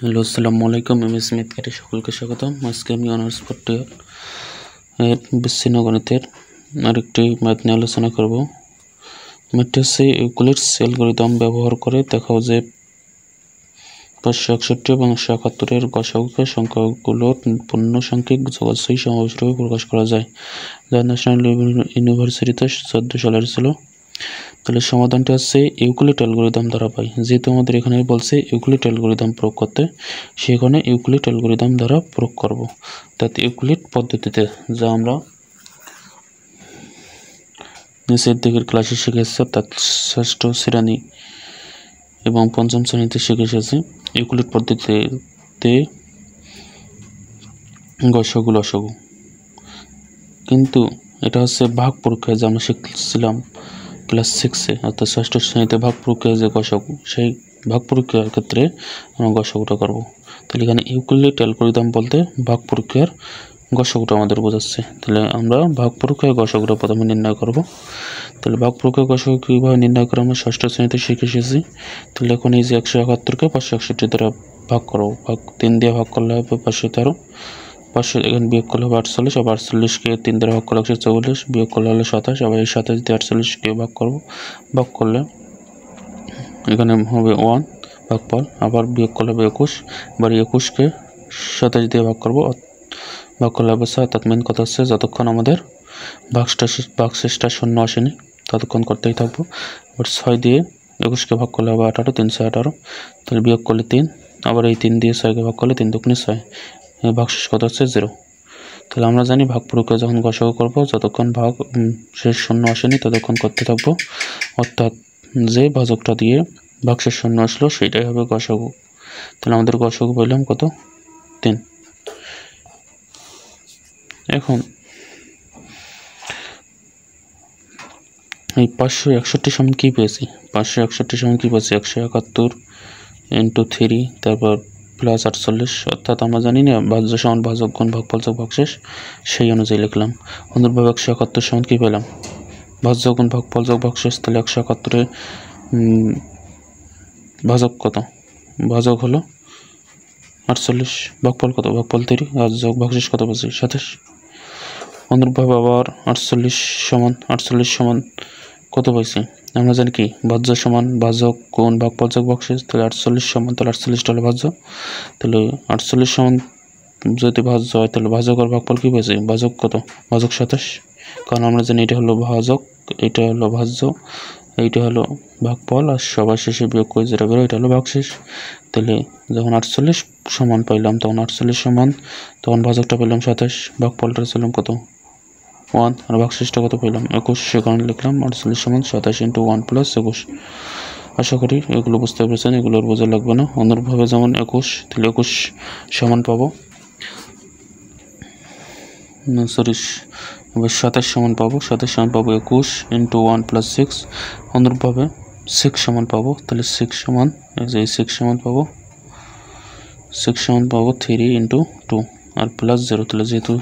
Hello, আসসালামু আলাইকুম। আমি স্মিথ কাটি, সকলকে স্বাগতম। আজকে আমি অনার্স ফোর্থ ইয়ার বিচ্ছিন্ন গণিতের আরেকটি ম্যাথ নিয়ে আলোচনা করব। ম্যাথটি হচ্ছে ইউক্লিডস অ্যালগরিদম ব্যবহার করে দেখাও যে 561 এবং 171 গসাগুকে সংখ্যাগুলোর পূর্ণসংখ্যিক যোগফল সমাবেশরূপে প্রকাশ করা যায়, যা ন্যাশনাল ইউনিভার্সিটিতে 14 সালের ছিল। তাহলে সমাধানটি হচ্ছে ইউক্লিড অ্যালগরিদম দ্বারা পাই। যেহেতু আমাদের এখানে বলছে ইউক্লিড অ্যালগরিদম প্রয়োগ করতে, সেখানে ইউক্লিড অ্যালগরিদম দ্বারা প্রয়োগ করব। অর্থাৎ ইউক্লিড পদ্ধতিতে, যা আমরা নিচের দিকের ক্লাসে শিখেছি, অর্থাৎ ষষ্ঠ শ্রেণী এবং পঞ্চম শ্রেণীতে শিখে এসেছি। ইউক্লিড পদ্ধতিতে গসাগু লসাগু, কিন্তু এটা হচ্ছে ভাগ প্রক্রিয়া, যা আমরা শিখছিলাম ক্লাস 6-এ, অর্থাৎ ষষ্ঠ শ্রেণীতে ভাগ প্রক্রিয়া যে গসাগু, সেই ভাগ প্রক্রিয়ার ক্ষেত্রে আমরা গসাগুটা করব। তাহলে এখানে ইউক্লিড অ্যালগরিদম বলতে ভাগ প্রক্রিয়ার গসাগুটা আমাদের বোঝাচ্ছে। তাহলে আমরা ভাগ প্রক্রিয়ার গসাগুটা প্রথমে নির্ণয় করব। তাহলে ভাগ প্রক্রিয়ার গসাগু কীভাবে নির্ণয় করে আমরা ষষ্ঠ শ্রেণীতে শিখে এসেছি। তাহলে এখন এই যে 171কে 561 দ্বারা ভাগ করব। 3 দিয়ে ভাগ করলে হবে 513, 500 এখানে বিয়োগ করলে হবে 48, আবার 48কে 3 দ্বারা ভাগ করলে 144, বিয়োগ করলে হলে 27, আবার এই 27 দিয়ে 48কে ভাগ করব। ভাগ করলে এখানে হবে 1 ভাগফল, আবার বিয়োগ করলে হবে 21, আবার 21কে 27 দিয়ে ভাগ করব, ভাগ করলে হবে 7। অর্থাৎ মেন কথা হচ্ছে যতক্ষণ আমাদের ভাগশেষটা শূন্য আসেনি ততক্ষণ করতেই থাকবো। আবার 6 দিয়ে 21কে ভাগ করলে হবে 18, 318, তাহলে বিয়োগ করলে 3, আবার এই 3 দিয়ে 6কে ভাগ করলে 3 দুগুণে 6, ভাগশেষ কত হচ্ছে 0। তাহলে আমরা জানি ভাগ প্রক্রিয়া যখন গসাগু করব, যতক্ষণ ভাগ শেষ শূন্য আসেনি ততক্ষণ করতে থাকবো। অর্থাৎ যে ভাজকটা দিয়ে ভাগশেষ শূন্য আসলো সেটাই হবে গসাগু। তাহলে আমাদের গসাগু পেলাম কত? 3। এখন এই 561 সমান কী পেয়েছি? 561 সমান কী পেয়েছি? 171 × 3, তারপর প্লাস 48। অর্থাৎ আমরা জানি না ভাজ্য সমান ভাজক গুণ ভাগফল যোগ ভাগশেষ, সেই অনুযায়ী লিখলাম। অনুরূপভাবে 171 সমান কী পেলাম? ভাজ্য গুণ ভাগফল যোগ ভাগশেষ। তাহলে 171-এর ভাজক কত? ভাজক হলো 48, ভাগফল কত? ভাগফল 3, আর যোগ ভাগশেষ কত পাচ্ছি? 27। অনুরূপভাবে আবার 48 সমান কত পাইছি? আমরা জানি কি ভাজ্য সমান ভাজক গুণ ভাগফল যোগ ভাগশেষ। তাহলে 48 সমান, তাহলে 48টা হলো ভাজ্য। তাহলে 48 সমান যদি ভাজ্য হয় তাহলে ভাজক আর ভাগফল কী পাইছি? ভাজক কত? ভাজক 27, কারণ আমরা জানি এটা হলো ভাজক, এটা হলো ভাজ্য, এইটা হলো ভাগফল, আর সবার শেষে বিয়োগ করে যেটা বেরো এটা হলো ভাগশেষ। তাহলে যখন 48 সমান পাইলাম, তখন 48 সমান, তখন ভাজকটা পেলাম 27, ভাগফলটা ছিলাম কত? 1, আর ভাগশেষটা কত পেলাম? 21। সে কারণে লিখলাম 48 সমান 27 × 1 + 21। আশা করি এগুলো বুঝতে পেরেছেন, এগুলোর বোঝা লাগবে না। অনুরূপভাবে যেমন 21, তাহলে 21 সমান পাবো, 27 সমান পাবো, 27 সমান পাবো 21 × 1 + 6। অনুরূপভাবে 6 সমান পাবো, তাহলে 6 সমান, এই যে 6 সমান পাবো 3 × 2 আর প্লাস 0। তাহলে যেহেতু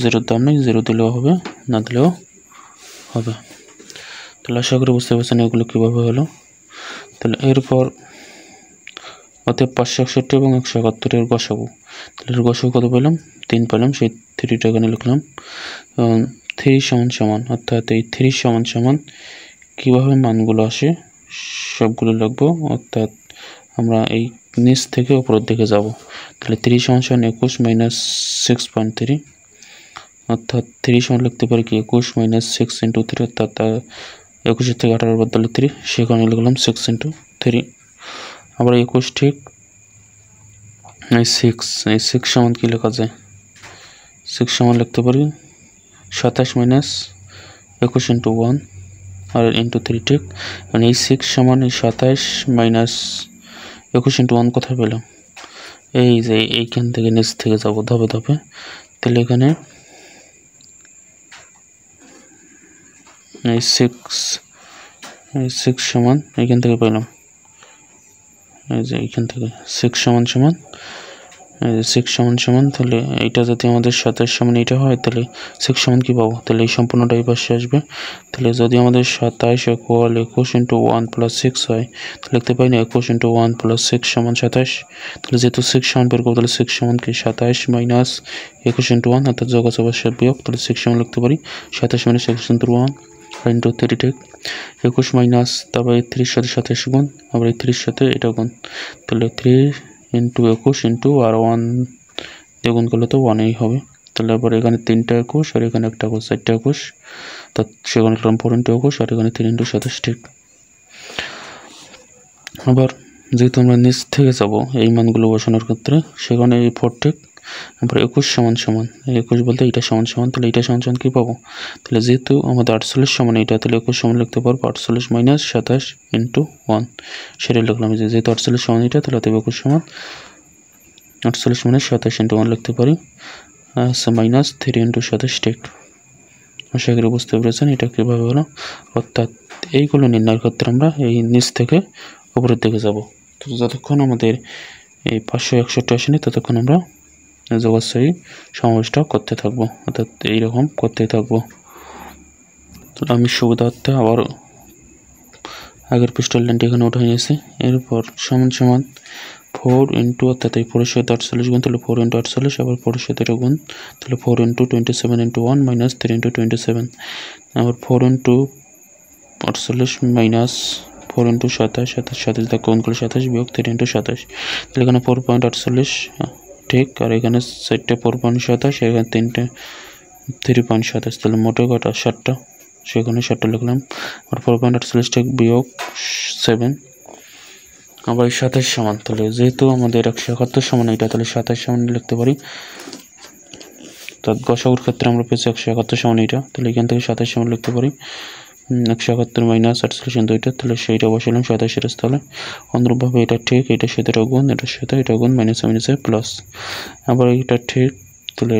0-র দাম নেই, 0 দিলেও হবে, না দিলেও হবে। তাহলে আশা করি বুঝতে পারছেন এগুলো কীভাবে হলো। তাহলে এরপর অতএব 561 এবং 171-এর গসাগু। তাহলে এর গসাগু কত পেলাম? 3 পেলাম, সেই 3টা এখানে লিখলাম। 3 সমান, অর্থাৎ এই 3 সমান কীভাবে মানগুলো আসে সবগুলো লিখবো। অর্থাৎ আমরা এই নিচ থেকে উপরের দিকে যাব। তাহলে 3 সমান 21 - 6.3, অর্থাৎ 3 সমান লিখতে পারি কি 21 - 6 × 3, অর্থাৎ 21 থেকে 18 বদলে 3, সেখানে লিখলাম 6 × 3। আবার 21 ঠিক এই 6 সমান কী লেখা যায়? 6 সমান লিখতে পারি 27 - 21 × 1 আর × 3 ঠিক। মানে এই 6 সমান এই 27 - 21 × 1 কোথায় পেলাম? এই যে এইখান থেকে নিচ থেকে যাব ধাপে ধাপে। তাহলে এখানে এই 6 সমান এইখান থেকে পেলাম, এই যে এইখান থেকে 6 সমান 6 সমান সমান, তাহলে এইটা যদি আমাদের 27 সমান এইটা হয় তাহলে 6 সমান কি পাবো, তাহলে এই সম্পূর্ণটা এই পাশে আসবে। তাহলে যদি আমাদের 27 ইকুয়াল 21 ইন্টু 1 প্লাস 6 হয়, তাহলে লিখতে পারি না 21 ইন্টু 1 প্লাস 6 সমান 27। তাহলে যেহেতু 6 সমান বের করবো, তাহলে 6 সমান কি 27 মাইনাস 21 ইন্টু 1, অর্থাৎ যোগ আছে অবশ্যই বিয়োগ, তাহলে 6 সমান লিখতে পারি 27 মাইনাস 21 ইন্টু 1 ইন্টু 3 ঠিক 21 মাইনাস তারপর 30 সাথে 27 গুণ, আবার 30 সাথে এটা গুণ, তাহলে 3 ইন্টু 21 ইন্টু আর 1 দিয়ে গুণ করলে তো 1ই হবে। তাহলে আবার এখানে 3টা 21 আর এখানে একটা 21, 4টা 21, তা সেখানে লিখলাম 4 ইন্টু 21 আর এখানে 3 ইন্টু 27 ঠিক। আবার যেহেতু আমরা নিচ থেকে যাব এই মানগুলো বসানোর ক্ষেত্রে, সেখানে এই 4 ঠিক, আবার 21 সমান সমান 21 বলতে এটা সমান সমান, তাহলে এটা সমান সমান কী পাবো, তাহলে যেহেতু আমাদের 48 সমান এইটা, তাহলে 21 সমান লিখতে পারবো 48 মাইনাস 27 ইন্টু 1, সেটাই লিখলাম। যেহেতু 48 সমান এটা, তাহলে 21 সমান 48 মাইনাস 27 ইন্টু 1 লিখতে পারি মাইনাস 3 ইন্টু 27 ঠিক। আশা করি বুঝতে পেরেছেন এটা কীভাবে হলো। অর্থাৎ এইগুলো নির্ণয়ের ক্ষেত্রে আমরা এই নিচ থেকে উপরের দিকে যাব। তো যতক্ষণ আমাদের এই 561 আসেনি ততক্ষণ আমরা যোগাশ্রয়ী সমাবেশটা করতে থাকবো, অর্থাৎ এইরকম করতে থাকবো। তো আমি সুবিধার্থে আবার আগের পৃষ্ঠার লাইনটি এখানে উঠে নিয়েছি। এরপর সমান সমান 4 ইন্টু, অর্থাৎ এই 4 সাথে 48 গুণ, তাহলে 4 ইন্টু 48, আবার 4 সাথে এটা গুণ, তাহলে 4 ইন্টু 27 ইন্টু 1 মাইনাস 3 ইন্টু 27, আবার 4 ইন্টু 48 মাইনাস 4 ইন্টু 27, 27 থেকে গুণ করলে 27 বিয়োগ 3 ইন্টু 27, তাহলে এখানে 4.48 ঠিক, আর এখানে 4টা 4.27, এখানে 3টে 3.27, তাহলে মোটে কটা 7টা, সেখানে 7টা লিখলাম। আর 4.48 ঠিক বিয়োগ 7, আবার 27 সমান, তাহলে যেহেতু আমাদের 171 সমান এটা, তাহলে 27 সমান লিখতে পারি। তার গসাগুর ক্ষেত্রে আমরা পেয়েছি 171 সমান এটা, তাহলে এখান থেকে 27 সমান লিখতে পারি 171 মাইনাস 48 ইন্টু এটা, তাহলে সেইটা বসালাম 27 স্থলে। অনুরূপভাবে এটা ঠিক, এটার সাথে এটা গুণ, এটার সাথে এটা গুণ, মাইনাসে মাইনাসে প্লাস, আবার এটা ঠিক, তাহলে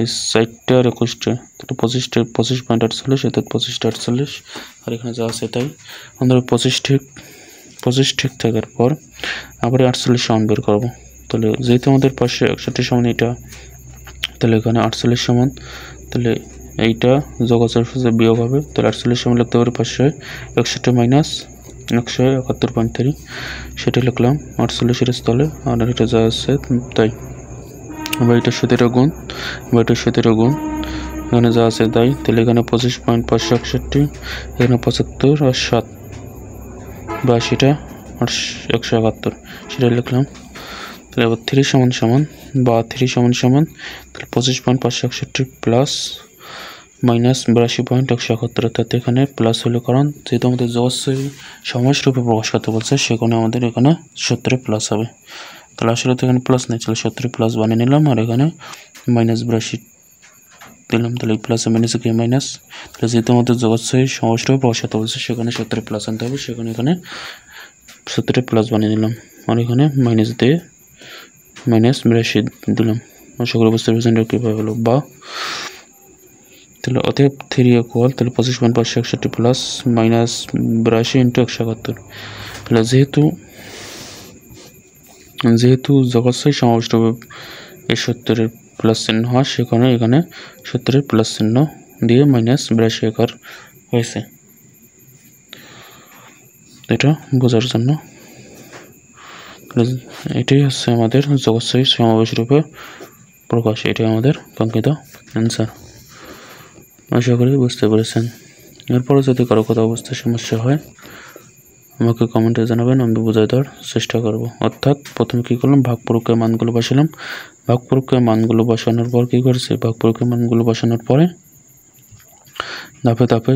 এই 4টা আর 21টা, তাহলে 25.48, সাথে 25.48, আর এখানে যা আছে তাই। আমাদের 25 ঠিক থাকার পর আবার 48 সমান বের করবো। তাহলে যেহেতু আমাদের 561 সমান এটা, তাহলে এখানে 48 সমান, তাহলে এইটা যোগ আছে বিয়োগ হবে, তাহলে 48 সমান লিখতে পারি 561 মাইনাস 171.3, সেটা লিখলাম 48 স্থলে, আর এটা যা আছে তাই। আবার এটার সাথে এটা গুণ, আবার এটার সাথে এটা গুণ, এখানে যা আছে তাই। তাহলে এখানে 25.561, এখানে 75 আর 7 বা সেটা 171, সেটা লিখলাম। তাহলে আবার 3 সমান সমান বা 3 সমান সমান, তাহলে 25.561 প্লাস মাইনাস 82.171, অর্থাৎ এখানে প্লাস হলে, কারণ যেহেতু আমাদের যোগশ্রয়ী সমাস রূপে প্রকাশ করতে বলছে, সেখানে আমাদের এখানে 70 প্লাস হবে। তাহলে আসলে তো এখানে প্লাস নেই, তাহলে 70 প্লাস বানিয়ে নিলাম, আর এখানে মাইনাস 82 দিলাম, তাহলে এই প্লাসে মাইনাসে কি মাইনাস। তাহলে যেহেতু আমাদের যোগশ্রয়ী সমাস রূপে প্রকাশ করতে বলছে, সেখানে 70 প্লাস আনতে হবে, সেখানে এখানে 70 প্লাস বানিয়ে নিলাম, আর এখানে মাইনাস দিয়ে মাইনাস 82 দিলাম। আশা করি বুঝতে পেরেছেন এটা কীভাবে হলো। বা তাহলে অতএব 3 ইকুয়াল, তাহলে 25.561 প্লাস মাইনাস 82 ইন্টু 171, তাহলে যেহেতু যোগশ্রয়ী সমাবেশ রূপে এই 70-এর প্লাস চিহ্ন হয়, সেখানে এখানে 70-এর প্লাস চিহ্ন দিয়ে মাইনাস 82 আকার হয়েছে, এটা বোঝার জন্য। এটাই হচ্ছে আমাদের যোগশ্রয়ী সমাবেশ রূপে প্রকাশ, এটাই আমাদের কাঙ্ক্ষিত অ্যান্সার। আশা করি বুঝতে পেরেছেন। এরপরে যদি কারো কোথাও বুঝতে সমস্যা হয় আমাকে কমেন্টে জানাবেন, আমি বোঝাই দেওয়ার চেষ্টা করব। অর্থাৎ প্রথমে কী করলাম, ভাগ প্রক্রিয়ার মানগুলো বসালাম, ভাগ প্রক্রিয়ার মানগুলো বসানোর পর কী করেছে, ভাগ প্রক্রিয়ার মানগুলো বসানোর পরে ধাপে ধাপে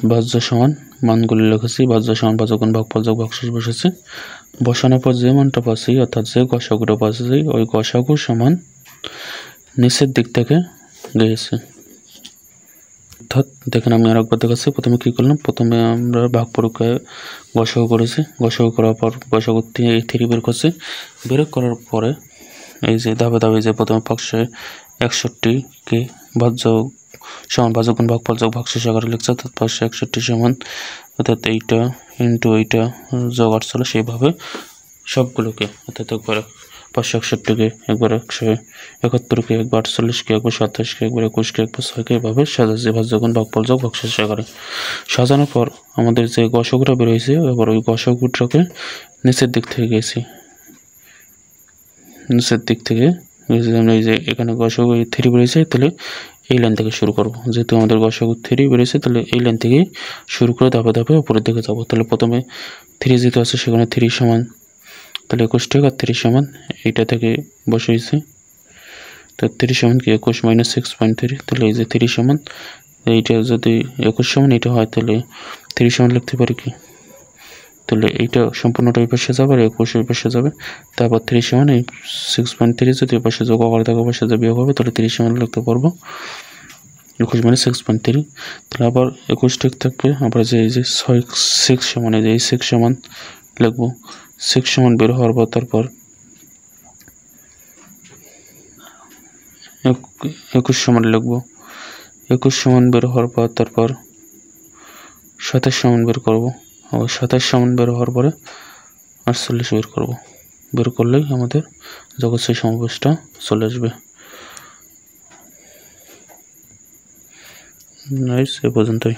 ভাজ্য সমান মানগুলি লিখেছি, ভাজ্য সমান ভাজগুণ ভাগফল যোগ ভাগশেষ বসেছে। বসানোর পর যে মানটা পাচ্ছি, অর্থাৎ যে গসাগুটা পাচ্ছি, ওই গসাগু সমান নিচের দিক থেকে গিয়েছে। অর্থাৎ দেখেন আমি আরেকবার দেখাচ্ছি। প্রথমে কী করলাম, প্রথমে আমরা ভাগ প্রক্রিয়ায় গসাগু করেছি, গসাগু করার পর গসাগু 3 বের করছি, বের করার পরে এই যে ধাপে ধাপে যে প্রথমে 561কে ভাজ্য সমান ভাজগুণ ভাগফল যোগ ভাগশেষ আকারে লিখছে, অর্থাৎ 561 সমান, অর্থাৎ এইটা ইন্টু এইটা যোগ 48, সেইভাবে সবগুলোকে, অর্থাৎ একবার 561কে, একবার 171কে, একবার 48কে, একবার 27কে, একবার 21কে, একবার 6কে, এভাবে সাজাচ্ছি ভাজ্যগুণ ভাগফল যোগ ভাগশেষ আকারে। সাজানোর পর আমাদের যে গসকটা বেরোয়েছে, এবার ওই গসকটাকে নিচের দিক থেকে গেছি, নিচের দিক থেকে এই যে এখানে গসক 3 বেরিয়েছে, তাহলে এই লাইন থেকে শুরু করব। যেহেতু আমাদের গসক 3 বেরিয়েছে, তাহলে এই লাইন থেকে শুরু করে ধাপে ধাপে উপরের দিকে যাব। তাহলে প্রথমে 3 যেহেতু আছে, সেখানে 3 সমান, তাহলে 21 টাকা 3 সমান এইটা থেকে বসেছি। তো 3 সমান কি 21 মাইনাস 6.3, তাহলে এই যে 3 সমান, এইটা যদি 21 সমান এটা হয়, তাহলে 3 সমান লিখতে পারি কি, তাহলে এইটা সম্পূর্ণটা এই পাশে যাবে আর 21 এই পাশে যাবে। তারপর 3 সমান এই 6.3 যদি এই পাশে যোগ আকারে থাকে, পাশে যা বিয়োগ হবে, তাহলে 3 সমান লিখতে পারবো 21 মানে 6.3। তাহলে আবার 21 ঠিক থাকবে। আবার যে এই যে 6 সমান, এই যে 6 সমান লিখবো। 6 সমান বের হওয়ার পর তারপর 21 সমান লিখবো। 21 সমান বের হওয়ার পর তারপর 27 সমান বের করবো। আবার 27 সমান বের হওয়ার পরে 48 বের করবো। বের করলেই আমাদের জগৎ সমাবেশটা চলে আসবে। নাইস, এ পর্যন্তই।